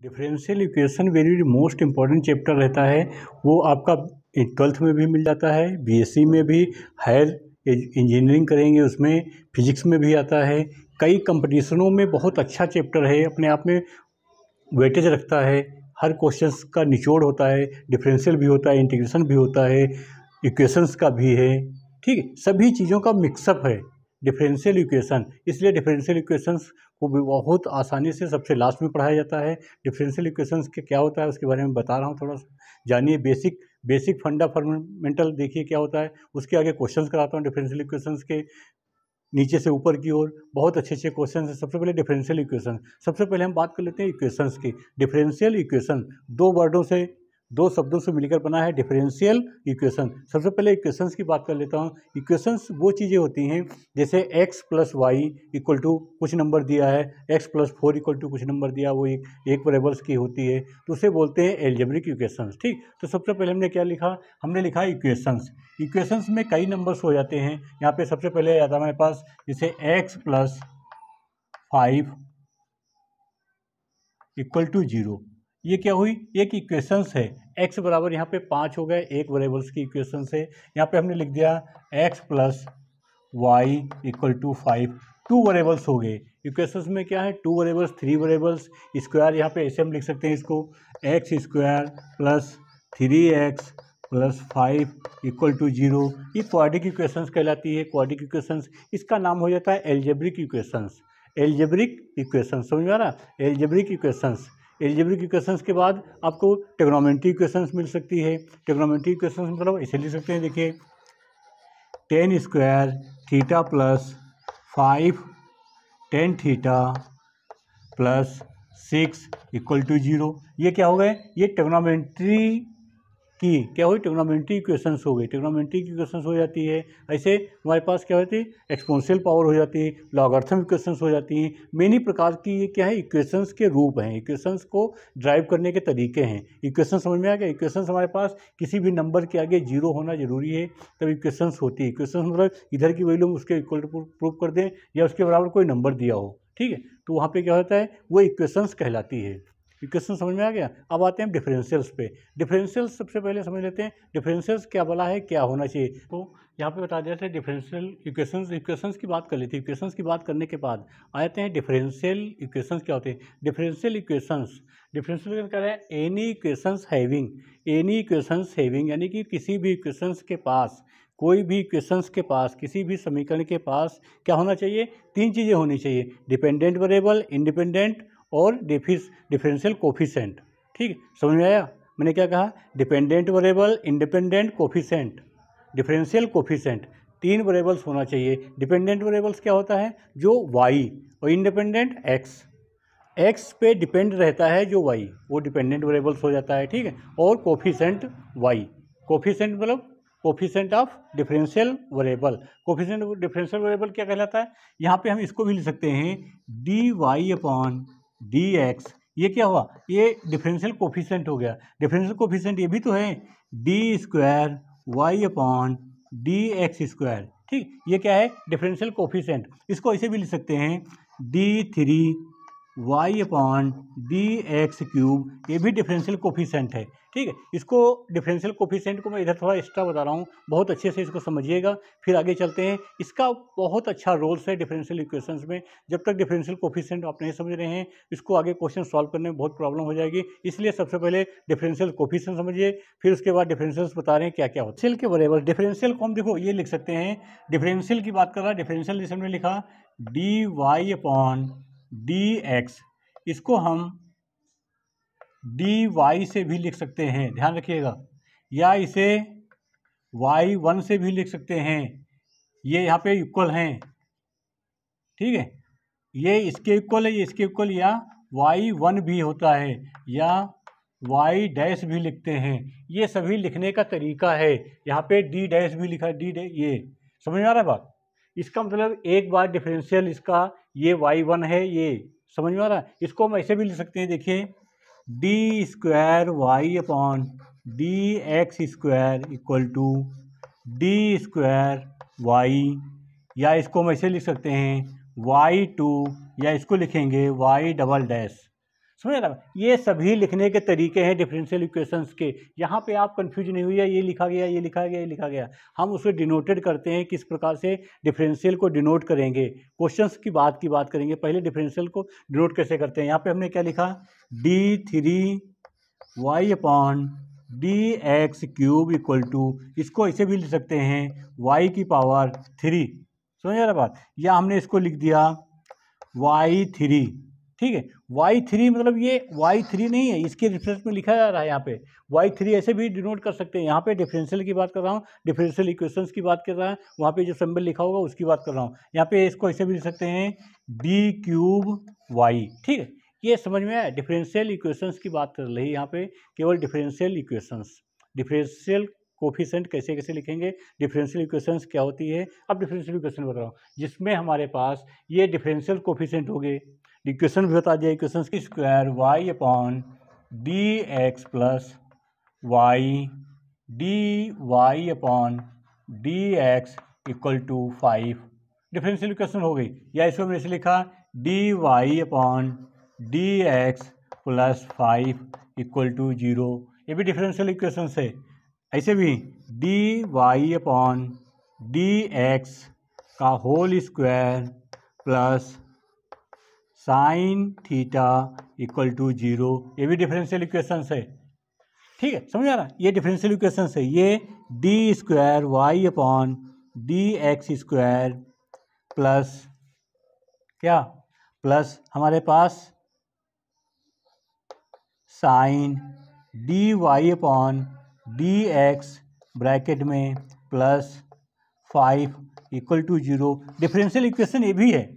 Differential equation very most important chapter रहता है। वो आपका 12th में भी मिल जाता है, बीएससी में भी, हायर इंजीनियरिंग करेंगे उसमें फिजिक्स में भी आता है। कई कंपटीशनों में बहुत अच्छा चैप्टर है, अपने आप में वेटेज रखता है। हर क्वेश्चंस का निचोड़ होता है, डिफरेंशियल भी होता है, इंटीग्रेशन भी होता है, इक्वेशंस का भी है। ठीक है, सभी चीज़ों का मिक्सअप है डिफरेंशियल इक्वेशन। इसलिए डिफरेंशियल इक्वेशंस को भी बहुत आसानी से सबसे लास्ट में पढ़ाया जाता है। डिफरेंशियल इक्वेशंस के क्या होता है उसके बारे में बता रहा हूँ, थोड़ा सा जानिए। बेसिक फंडामेंटल देखिए क्या होता है, उसके आगे क्वेश्चंस कराता हूँ डिफरेंशियल इक्वेशंस के नीचे से ऊपर की ओर। बहुत अच्छे अच्छे क्वेश्चन हैं। सबसे पहले डिफरेंशियल इक्वेशन, सबसे पहले हम बात कर लेते हैं इक्वेशंस की। डिफरेंशियल इक्वेशन दो शब्दों से मिलकर बना है डिफरेंशियल इक्वेशन। सबसे पहले इक्वेशंस की बात कर लेता हूँ। इक्वेशंस वो चीज़ें होती हैं जैसे x plus y equal to कुछ नंबर दिया है, x प्लस 4 इक्वल टू कुछ नंबर दिया, वो एक वेरिएबल्स की होती है, तो उसे बोलते हैं एल्जेब्रिक इक्वेशंस। ठीक, तो सबसे पहले हमने क्या लिखा, हमने लिखा इक्वेशंस। इक्वेशंस में कई नंबर्स हो जाते हैं। यहाँ पे सबसे पहले आता है हमारे पास जैसे x प्लस 5 इक्वल टू 0। ये क्या हुई, एक इक्वेशंस है। x बराबर यहाँ पे 5 हो गए, एक वेरिएबल्स की इक्वेशंस है। यहाँ पे हमने लिख दिया x plus y equal to 5, 2 variables हो गए। इक्वेशंस में क्या है, 2 वेरिएबल्स, 3 वेरिएबल्स। स्क्वायर यहाँ पे ऐसे हम लिख सकते हैं इसको, x square plus 3x plus 5 equal to 0। ये क्वाड्रेटिक इक्वेशंस कहलाती है, क्वाड्रेटिक इक्वेशंस। इसका नाम हो जाता है एल्जेब्रिक इक्वेशंस। एल्जेब्रिक इक्वेशंस समझ में आ रहा, एल्जेब्रिक इक्वेशंस। एल्जेब्रिक इक्वेशंस के बाद आपको ट्रिग्नोमेट्री इक्वेशंस मिल सकती है। ट्रिग्नोमेट्री इक्वेशंस मतलब इसे लिख सकते हैं, देखिए tan square theta plus 5 tan theta plus 6 equal to 0। ये क्या हो गए, ये ट्रिग्नोमेट्री की क्या हुई, ट्रिग्नोमेट्री इक्वेशंस हो गई। ट्रिग्नोमेट्री की इक्वेशंस हो जाती है। ऐसे हमारे पास क्या होती है, एक्सपोनेंशियल पावर हो जाती है, लॉगरिथम इक्वेशंस हो जाती हैं। मेनी प्रकार की ये क्या है, इक्वेशंस के रूप हैं, इक्वेशंस को ड्राइव करने के तरीके हैं। इक्वेशन समझ में आ गया। इक्वेशंस हमारे पास किसी भी नंबर के आगे 0 होना जरूरी है तब इक्वेशंस होती है। इक्वेशंस मतलब इधर की वैल्यू उसके इक्वल टू प्रूव कर दें या उसके बराबर कोई नंबर दिया हो। ठीक है, तो वहाँ पे क्या होता है, वो इक्वेशंस कहलाती है। इक्वेशन समझ में आ गया। अब आते हैं डिफरेंशियल्स पे। डिफरेंशियल्स सबसे पहले समझ लेते हैं डिफरेंशियल्स क्या बला है, क्या होना चाहिए। तो यहाँ पे बता दिया था डिफरेंशियल इक्वेशंस की बात कर ली थी। इक्वेशंस की बात करने के बाद आते हैं डिफरेंशियल इक्वेशंस क्या होते हैं। डिफरेंशियल इक्वेशंस क्या है, एनी इक्वेशंस हैविंग यानी कि किसी भी इक्वेशंस के पास, कोई भी इक्वेशंस के पास, किसी भी समीकरण के पास क्या होना चाहिए, 3 चीज़ें होनी चाहिए, डिपेंडेंट वेरिएबल, इंडिपेंडेंट और डिफरेंशियल कोफिशेंट। ठीक है, समझ में आया मैंने क्या कहा, dependent variable, independent coefficient, differential coefficient. 3 variables होना चाहिए। डिपेंडेंट वेरिएबल्स क्या होता है, जो y, और इंडिपेंडेंट x पे डिपेंड रहता है जो y, वो डिपेंडेंट वेरिएबल्स हो जाता है। ठीक है, और कोफिशेंट y, कोफिशेंट मतलब coefficient of differential variable. Coefficient differential variable क्या कहलाता है, यहाँ पे हम इसको भी लिख सकते हैं dy अपॉन dx। ये क्या हुआ, ये डिफरेंशियल कोफिशेंट हो गया। डिफरेंशियल कोफिशेंट ये भी तो है, d square y upon d x square. ठीक, ये क्या है, डिफरेंशियल कोफिशेंट। इसको ऐसे भी लिख सकते हैं d3 y upon d x cube, ये भी डिफरेंशियल कोफिशेंट है। ठीक है, इसको डिफरेंशियल कोफिशेंट को मैं इधर थोड़ा एक्स्ट्रा बता रहा हूँ, बहुत अच्छे से इसको समझिएगा, फिर आगे चलते हैं। इसका बहुत अच्छा रोल्स है डिफरेंशियल इक्वेशंस में। जब तक डिफरेंशियल कोफिशेंट आप नहीं समझ रहे हैं, इसको आगे क्वेश्चन सॉल्व करने में बहुत प्रॉब्लम हो जाएगी। इसलिए सबसे पहले डिफरेंशियल कोफिशेंट समझिए, फिर उसके बाद डिफरेंशियल्स बता रहे हैं क्या क्या होता है। डिफरेंशियल के वेरिएबल, डिफरेंशियल को हम देखो ये लिख सकते हैं, डिफरेंशियल की बात कर रहा है, डिफरेंशियल जैसे हमने लिखा d y upon d x, इसको हम डी वाई से भी लिख सकते हैं, ध्यान रखिएगा, या इसे y1 से भी लिख सकते हैं। ये यहाँ पे इक्वल हैं, ठीक है, ये इसके इक्वल है, ये इसके इक्वल, या y1 भी होता है, या y डैश भी लिखते हैं। ये सभी लिखने का तरीका है। यहाँ पे d डैश भी लिखा है, ये समझ में आ रहा है बात। इसका मतलब एक बार डिफरेंशियल इसका ये y1 है, ये समझ में आ रहा है। इसको हम ऐसे भी लिख सकते हैं, देखिए d square y upon d x square equal to d square y, या इसको हम ऐसे लिख सकते हैं y2, या इसको लिखेंगे y डबल डैश। समझ रहा है? ये सभी लिखने के तरीके हैं डिफरेंशियल इक्वेशंस के। यहाँ पे आप कंफ्यूज नहीं हुई है, ये लिखा गया, ये लिखा गया, ये लिखा गया। हम उसे डिनोटेड करते हैं, किस प्रकार से डिफरेंशियल को डिनोट करेंगे। क्वेश्चंस की बात करेंगे, पहले डिफरेंशियल को डिनोट कैसे करते हैं। यहाँ पे हमने क्या लिखा, d3y upon dx³ equal to, इसको ऐसे भी लिख सकते हैं y की पावर 3, समझ रहा बात, या हमने इसको लिख दिया y3, ठीक है। y3 मतलब ये y3 नहीं है, इसके रेफरेंस में लिखा जा रहा है यहाँ पे y3, ऐसे भी डिनोट कर सकते हैं। यहाँ पे डिफरेंशियल की बात कर रहा हूँ, डिफरेंशियल इक्वेशंस की बात कर रहा है, वहाँ पे जो सिंबल लिखा होगा उसकी बात कर रहा हूँ। यहाँ पे इसको ऐसे भी लिख सकते हैं d³y, ठीक है। ये समझ में आया, डिफरेंशियल इक्वेशंस की बात कर रही है यहाँ पे, केवल डिफरेंशियल इक्वेशंस। डिफरेंशियल कोफिशिएंट कैसे कैसे लिखेंगे, डिफरेंशियल इक्वेशंस क्या होती है। अब डिफरेंशियल इक्वेशन बता रहा हूँ जिसमें हमारे पास ये डिफरेंशियल कोफिशिएंट हो गए, इक्वेशन भी बता दिया, इक्वेशंस की square y upon dx plus y dy upon dx equal to 5, differential equation हो गई। या इसको मैंने लिखा dy upon dx plus 5 equal to 0, ये भी डिफरेंशियल इक्वेशन है। ऐसे भी dy अपॉन dx का whole square plus sine theta equal to 0, ये भी डिफरेंशियल इक्वेशंस है, ठीक है। समझ आ रहा, ये डिफरेंशियल इक्वेशंस है। ये d² y upon dx² plus क्या, प्लस हमारे पास sine dy upon dx bracket में plus 5 equal to 0, differential equation ये भी है,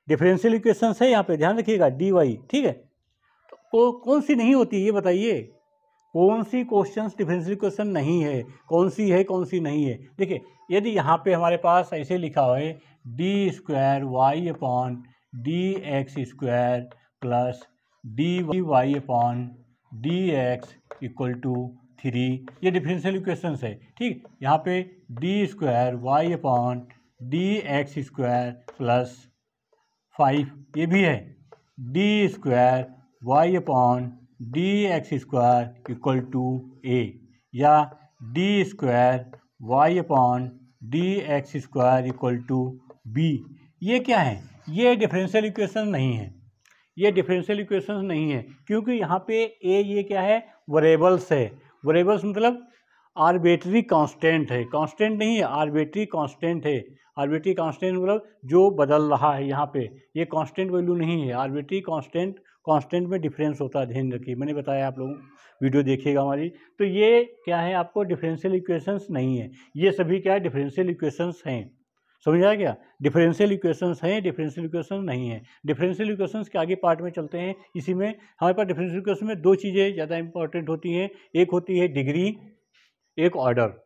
डिफरेंशियल इक्वेशंस है यहाँ पे, ध्यान रखिएगा dy, ठीक है। तो कौन सी नहीं होती ये बताइए, कौन सी क्वेश्चंस डिफरेंशियल इक्वेशन नहीं है, कौन सी है कौन सी नहीं है। देखिए यदि यहाँ पे हमारे पास ऐसे लिखा हो d² y upon dx² plus dy upon dx equal to 3, ये डिफरेंशियल इक्वेशंस है, ठीक। यहाँ पे d² y upon dx² plus 5 ये भी है, d² y upon dx² equal to a, या d² y upon dx² equal to b। ये क्या है, ये डिफरेंशियल इक्वेशन नहीं है, ये डिफरेंशियल इक्वेशन नहीं है, क्योंकि यहाँ पे a ये क्या है, वेरिएबल्स है। वेरिएबल्स मतलब आर्बिट्री कांस्टेंट है, कांस्टेंट नहीं है, आर्बिट्री कांस्टेंट है। आर्बिट्री कांस्टेंट मतलब जो बदल रहा है, यहाँ पे ये कांस्टेंट वैल्यू नहीं है। आर्बिट्री कांस्टेंट, कांस्टेंट में डिफरेंस होता है, ध्यान रखिए, मैंने बताया, आप लोग वीडियो देखिएगा हमारी। तो ये क्या है, आपको डिफरेंशियल इक्वेशंस नहीं है, ये सभी क्या है, डिफरेंशियल इक्वेशंस हैं। समझ आया क्या, डिफरेंशियल इक्वेशंस हैं, डिफरेंशियल इक्वेशन नहीं है। डिफरेंशियल इक्वेशंस के आगे पार्ट में चलते हैं। इसी में हमारे पास डिफरेंशियल इक्वेशन में दो चीज़ें ज़्यादा इंपॉर्टेंट होती हैं, एक होती है डिग्री, एक ऑर्डर।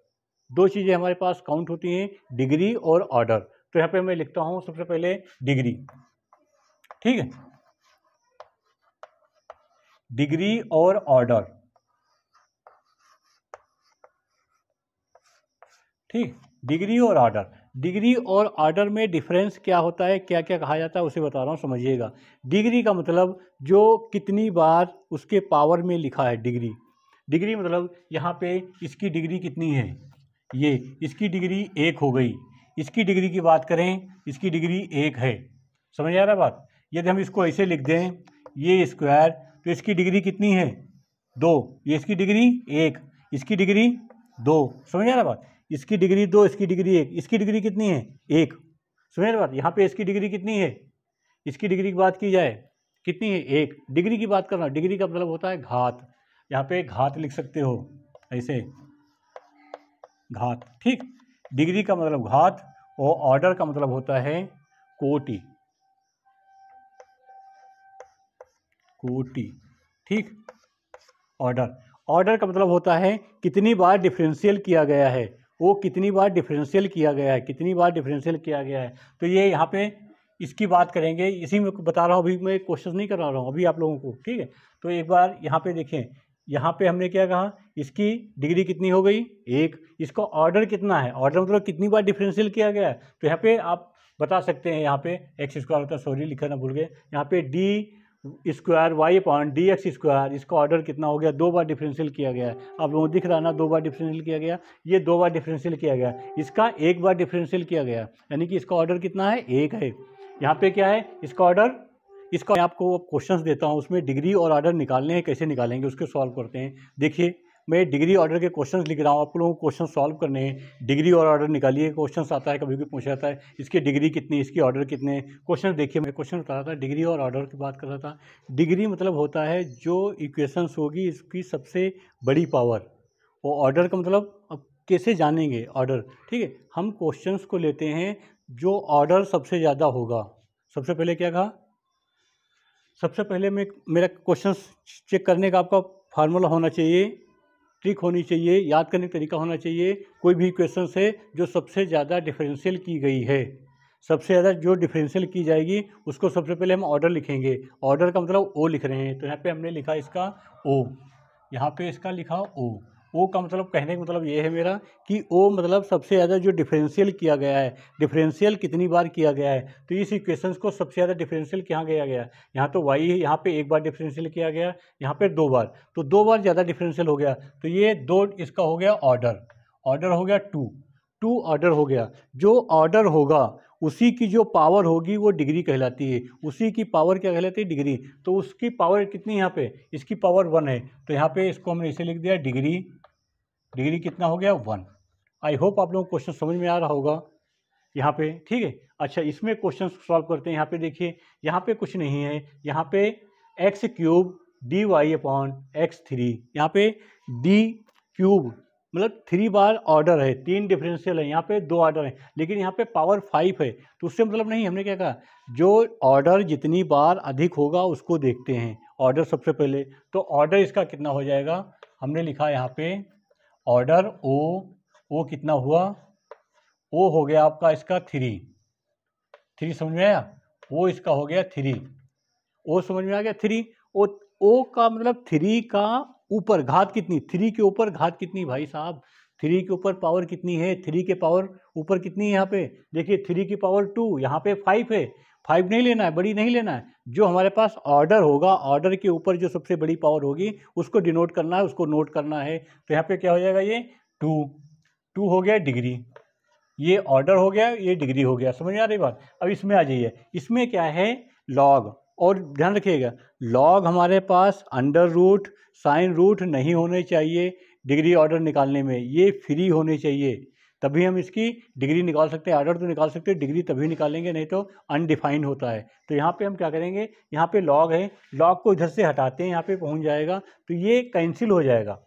दो चीज़ें हमारे पास काउंट होती हैं, डिग्री और ऑर्डर। तो यहाँ पे मैं लिखता हूँ सबसे पहले डिग्री, ठीक है, डिग्री और ऑर्डर, ठीक, डिग्री और ऑर्डर। डिग्री और ऑर्डर में डिफरेंस क्या होता है, क्या क्या कहा जाता है, उसे बता रहा हूँ, समझिएगा। डिग्री का मतलब जो कितनी बार उसके पावर में लिखा है, डिग्री। डिग्री मतलब यहाँ पे इसकी डिग्री कितनी है, ये इसकी डिग्री 1 हो गई। इसकी डिग्री की बात करें, इसकी डिग्री 1 है, समझ आ रहा बात। यदि हम इसको ऐसे लिख दें, ये स्क्वायर, तो इसकी डिग्री कितनी है, 2, ये इसकी डिग्री 1, इसकी डिग्री 2, समझ आ रहा बात। इसकी डिग्री 2, इसकी डिग्री 1, इसकी डिग्री कितनी है, 1, समझ आ रहा बात। यहाँ पे इसकी डिग्री कितनी है, इसकी डिग्री की बात की जाए कितनी है, 1, डिग्री की बात करना। डिग्री का मतलब होता है घात, यहाँ पे घात लिख सकते हो ऐसे, घात, ठीक। डिग्री का मतलब घात, और ऑर्डर का मतलब होता है कोटि, कोटि, ठीक। ऑर्डर, ऑर्डर का मतलब होता है कितनी बार डिफरेंशियल किया गया है, वो कितनी बार डिफरेंशियल किया गया है, कितनी बार डिफरेंशियल किया गया है। तो ये यहाँ पे इसकी बात करेंगे, इसी में बता रहा हूँ, अभी मैं क्वेश्चन नहीं करा रहा हूँ अभी आप लोगों को, ठीक है। तो एक बार यहाँ पे देखें, यहाँ पे हमने क्या कहा, इसकी डिग्री कितनी हो गई, 1, इसका ऑर्डर कितना है, ऑर्डर मतलब कितनी बार डिफरेंशियल किया गया है। तो यहाँ पे आप बता सकते हैं, यहाँ पे x² होता है, सॉरी लिखना भूल गए, यहाँ पे dy square y upon d x square, इसका ऑर्डर कितना हो गया, 2 बार डिफरेंशियल किया गया है। आप लोगों को दिख रहा ना 2 बार डिफरेंशियल किया गया, ये 2 बार डिफरेंशियल किया गया, इसका 1 बार डिफरेंशियल किया गया, यानी कि इसका ऑर्डर कितना है, 1 है। यहाँ पे क्या है इसका ऑर्डर, इसका मैं आपको क्वेश्चंस देता हूँ, उसमें डिग्री और ऑर्डर निकालने हैं, कैसे निकालेंगे उसको सॉल्व करते हैं। देखिए मैं डिग्री ऑर्डर के क्वेश्चंस लिख रहा हूँ, आप लोगों को क्वेश्चन सॉल्व करने हैं। डिग्री और ऑर्डर निकालिए, क्वेश्चंस आता है, कभी भी पूछा जाता है इसकी डिग्री कितनी, इसकी ऑर्डर कितने। क्वेश्चन देखिए, मैं क्वेश्चन बता रहा था, डिग्री और ऑर्डर की बात कर रहा था। डिग्री मतलब होता है जो इक्वेशंस होगी इसकी सबसे बड़ी पावर, और ऑर्डर का मतलब अब कैसे जानेंगे ऑर्डर, ठीक है। हम क्वेश्चंस को लेते हैं जो ऑर्डर सबसे ज़्यादा होगा। सबसे पहले क्या कहा, सबसे पहले मैं मेरा क्वेश्चन चेक करने का आपका फार्मूला होना चाहिए, ट्रिक होनी चाहिए, याद करने का तरीका होना चाहिए। कोई भी क्वेश्चन है जो सबसे ज़्यादा डिफरेंशियल की गई है, सबसे ज़्यादा जो डिफरेंशियल की जाएगी उसको सबसे पहले हम ऑर्डर लिखेंगे। ऑर्डर का मतलब ओ लिख रहे हैं, तो यहाँ पे हमने लिखा इसका ओ, यहाँ पे इसका लिखा ओ का मतलब कहने का मतलब ये है मेरा कि ओ मतलब सबसे ज़्यादा जो डिफरेंशियल किया गया है, डिफरेंशियल कितनी बार किया गया है। तो इस इक्वेशंस को सबसे ज़्यादा डिफरेंशियल क्या किया गया, यहाँ तो वाई है, यहाँ पे 1 बार डिफरेंशियल किया गया, यहाँ पे 2 बार, तो 2 बार ज़्यादा डिफरेंशियल हो गया, तो ये 2 इसका हो गया ऑर्डर, ऑर्डर हो गया 2 ऑर्डर हो गया। जो ऑर्डर होगा उसी की जो पावर होगी वो डिग्री कहलाती है, उसी की पावर क्या कहलाती है, डिग्री। तो उसकी पावर कितनी यहाँ पे, इसकी पावर 1 है, तो यहाँ पे इसको हमने इसे लिख दिया डिग्री, डिग्री कितना हो गया 1। आई होप आप लोगों को क्वेश्चन समझ में आ रहा होगा यहाँ पे, ठीक है। अच्छा इसमें क्वेश्चन सॉल्व करते हैं। यहाँ पे देखिए, यहाँ पे कुछ नहीं है, यहाँ पे x cube d y upon x 3, यहाँ पे डी क्यूब मतलब 3 बार ऑर्डर है, 3 डिफरेंशियल है, यहाँ पे 2 ऑर्डर है, लेकिन यहाँ पे पावर 5 है, तो उससे मतलब नहीं। हमने क्या कहा, जो ऑर्डर जितनी बार अधिक होगा उसको देखते हैं ऑर्डर सबसे पहले। तो ऑर्डर इसका कितना हो जाएगा, हमने लिखा यहाँ पे ऑर्डर ओ कितना हुआ, ओ हो गया आपका इसका 3 समझ में आया, ओ इसका हो गया 3, ओ समझ में आ गया 3। ओ का मतलब 3 का ऊपर घात कितनी, 3 के ऊपर घात कितनी भाई साहब, 3 के ऊपर पावर कितनी है, 3 के पावर ऊपर कितनी है, यहाँ पे देखिए 3 की पावर 2, यहाँ पे 5 है, 5 नहीं लेना है, बड़ी नहीं लेना है। जो हमारे पास ऑर्डर होगा, ऑर्डर के ऊपर जो सबसे बड़ी पावर होगी उसको डिनोट करना है, उसको नोट करना है। तो यहाँ पे क्या हो जाएगा, ये 2 हो गया डिग्री, ये ऑर्डर हो गया, ये डिग्री हो गया। समझ में आ रही बात। अब इसमें आ जाइए, इसमें क्या है लॉग, और ध्यान रखिएगा लॉग हमारे पास अंडर रूट साइन रूट नहीं होने चाहिए डिग्री ऑर्डर निकालने में, ये फ्री होने चाहिए, तभी हम इसकी डिग्री निकाल सकते हैं। ऑर्डर तो निकाल सकते हैं, डिग्री तभी निकालेंगे, नहीं तो अनडिफाइंड होता है। तो यहाँ पे हम क्या करेंगे, यहाँ पे लॉग है, लॉग को इधर से हटाते हैं, यहाँ पे पहुँच जाएगा, तो ये कैंसिल हो जाएगा,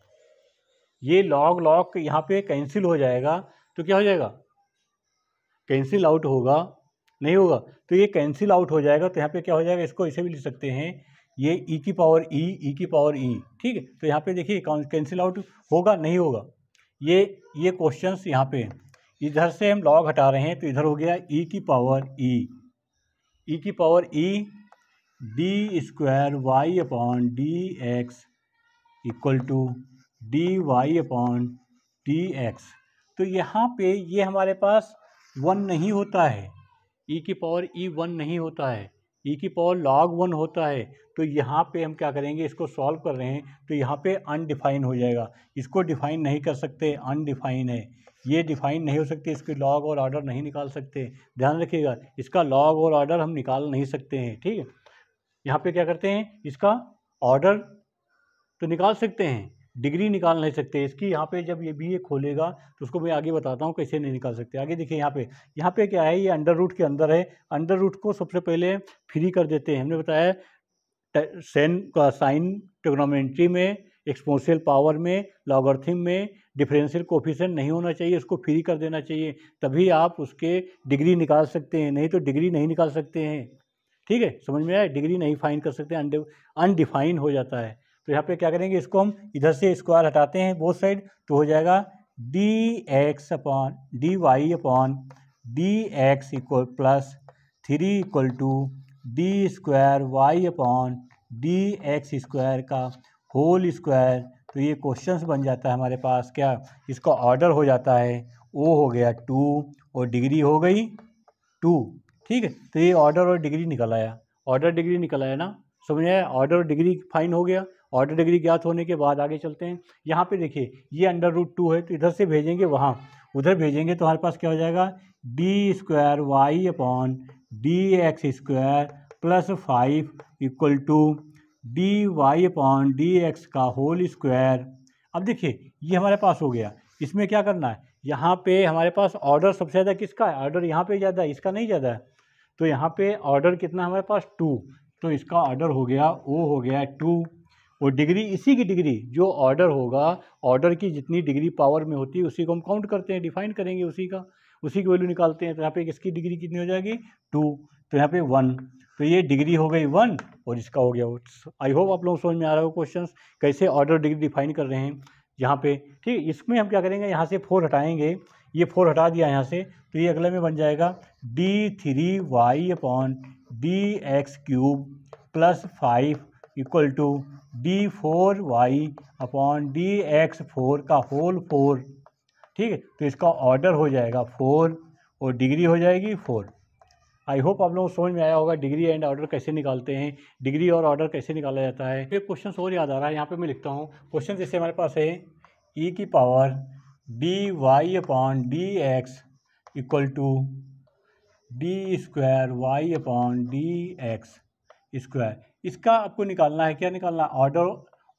ये लॉग यहाँ पे कैंसिल हो जाएगा। तो क्या हो जाएगा, कैंसिल आउट होगा, नहीं होगा, तो ये कैंसिल आउट हो जाएगा। तो यहाँ पे क्या हो जाएगा, इसको ऐसे भी लिख सकते हैं, ये ई की पावर ई, ठीक है। तो यहाँ पे देखिए कैंसिल आउट होगा, नहीं होगा। ये क्वेश्चंस यहाँ पे इधर से हम लॉग हटा रहे हैं, तो इधर हो गया ई की power e d square y upon d x equal to d y upon d x. तो यहाँ पे ये हमारे पास 1 नहीं होता है, ई की पावर ई 1 नहीं होता है, ई की पावर log 1 होता है। तो यहाँ पे हम क्या करेंगे, इसको सॉल्व कर रहे हैं, तो यहाँ पे अनडिफाइन हो जाएगा, इसको डिफाइन नहीं कर सकते, अनडिफाइन है, ये डिफाइन नहीं हो सकती, इसकी लॉग और ऑर्डर नहीं निकाल सकते। ध्यान रखिएगा, इसका लॉग और ऑर्डर हम निकाल नहीं सकते हैं, ठीक है। यहाँ पे क्या करते हैं, इसका ऑर्डर तो निकाल सकते हैं, डिग्री निकाल नहीं सकते इसकी। यहाँ पे जब ये भी ये खोलेगा तो उसको मैं आगे बताता हूँ कैसे नहीं निकाल सकते। आगे देखिए, यहाँ पे क्या है, ये अंडर रूट के अंदर है, अंडर रूट को सबसे पहले फ्री कर देते हैं। हमने बताया सेन का साइन ट्रिग्नोमेट्री में, एक्सपोनेंशियल पावर में, लॉगरिथम में डिफरेंशियल कोफिशिएंट नहीं होना चाहिए, उसको फ्री कर देना चाहिए, तभी आप उसके डिग्री निकाल सकते हैं, नहीं तो डिग्री नहीं निकाल सकते हैं, ठीक है। समझ में आया, डिग्री नहीं फाइन कर सकते, अनडिफाइन हो जाता है। तो यहाँ पे क्या करेंगे, इसको हम इधर से स्क्वायर हटाते हैं बोथ साइड, तो हो जाएगा d x upon d y upon d x equal plus 3 equal to d square y upon d x square का होल स्क्वायर। तो ये क्वेश्चंस बन जाता है हमारे पास, क्या इसका ऑर्डर हो जाता है, ओ हो गया 2 और डिग्री हो गई 2, ठीक है। तो ये ऑर्डर और डिग्री निकल आया, ऑर्डर डिग्री निकल आया ना। समझ आया, ऑर्डर और डिग्री फाइन हो गया। ऑर्डर डिग्री ज्ञात होने के बाद आगे चलते हैं। यहाँ पे देखिए ये अंडर रूट 2 है, तो इधर से भेजेंगे वहाँ, उधर भेजेंगे तो हमारे पास क्या हो जाएगा, d square y upon d x square plus 5 equal to d y upon d x का होल स्क्वायर। अब देखिए ये हमारे पास हो गया। इसमें क्या करना है, यहाँ पे हमारे पास ऑर्डर सबसे ज़्यादा किसका है, ऑर्डर यहाँ पे ज़्यादा है, इसका नहीं ज़्यादा है। तो यहाँ पे ऑर्डर कितना हमारे पास 2, तो इसका ऑर्डर हो गया, वो हो गया 2, और डिग्री इसी की डिग्री जो ऑर्डर होगा, ऑर्डर की जितनी डिग्री पावर में होती है उसी को हम काउंट करते हैं, डिफाइन करेंगे उसी की वैल्यू निकालते हैं। तो यहाँ पे किसकी डिग्री कितनी हो जाएगी, 2, तो यहाँ पे 1, तो ये डिग्री हो गई 1 और इसका हो गया। आई होप आप लोग समझ में आ रहा हो क्वेश्चन कैसे ऑर्डर डिग्री डिफाइन कर रहे हैं यहाँ पे। ठीक, इसमें हम क्या करेंगे, यहाँ से 4 हटाएंगे, ये 4 हटा दिया यहाँ से, तो ये अगले में बन जाएगा d3y upon d x cube plus 5 equal to d4y upon d x 4 का होल 4। ठीक है, तो इसका ऑर्डर हो जाएगा 4 और डिग्री हो जाएगी 4। आई होप आप लोगों को समझ में आया होगा डिग्री एंड ऑर्डर कैसे निकालते हैं, डिग्री और ऑर्डर कैसे निकाला जाता है। एक क्वेश्चन और याद आ रहा है, यहाँ पे मैं लिखता हूँ क्वेश्चन। जैसे हमारे पास है ई की power d y upon d x equal to d square y upon d x square. इसका आपको निकालना है, क्या निकालना है,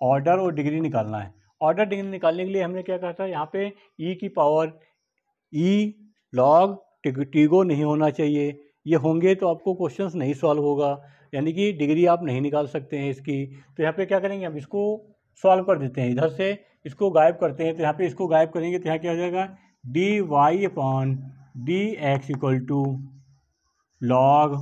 ऑर्डर और डिग्री निकालना है। ऑर्डर डिग्री निकालने के लिए हमने क्या कहा था, यहाँ पे ई की पावर ई लॉग टीगो नहीं होना चाहिए, ये होंगे तो आपको क्वेश्चंस नहीं सॉल्व होगा, यानी कि डिग्री आप नहीं निकाल सकते हैं इसकी। तो यहाँ पे क्या करेंगे, हम इसको सॉल्व कर देते हैं, इधर से इसको गायब करते हैं। तो यहाँ पे इसको गायब करेंगे तो यहाँ क्या हो जाएगा, d y upon d x equal to log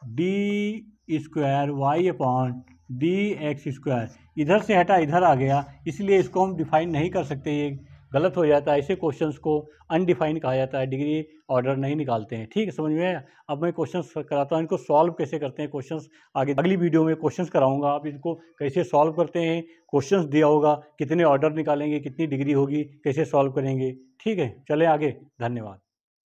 d square y upon d x square. इधर से हटा इधर आ गया, इसलिए इसको हम डिफाइन नहीं कर सकते, ये गलत हो जाता है। ऐसे क्वेश्चंस को अनडिफाइन कहा जाता है, डिग्री ऑर्डर नहीं निकालते हैं। ठीक है, समझ में आया। अब मैं क्वेश्चंस कराता हूँ, इनको सॉल्व कैसे करते हैं क्वेश्चंस आगे अगली वीडियो में क्वेश्चंस कराऊंगा। आप इनको कैसे सॉल्व करते हैं, क्वेश्चंस दिया होगा, कितने ऑर्डर निकालेंगे, कितनी डिग्री होगी, कैसे सॉल्व करेंगे। ठीक है, चलें आगे, धन्यवाद।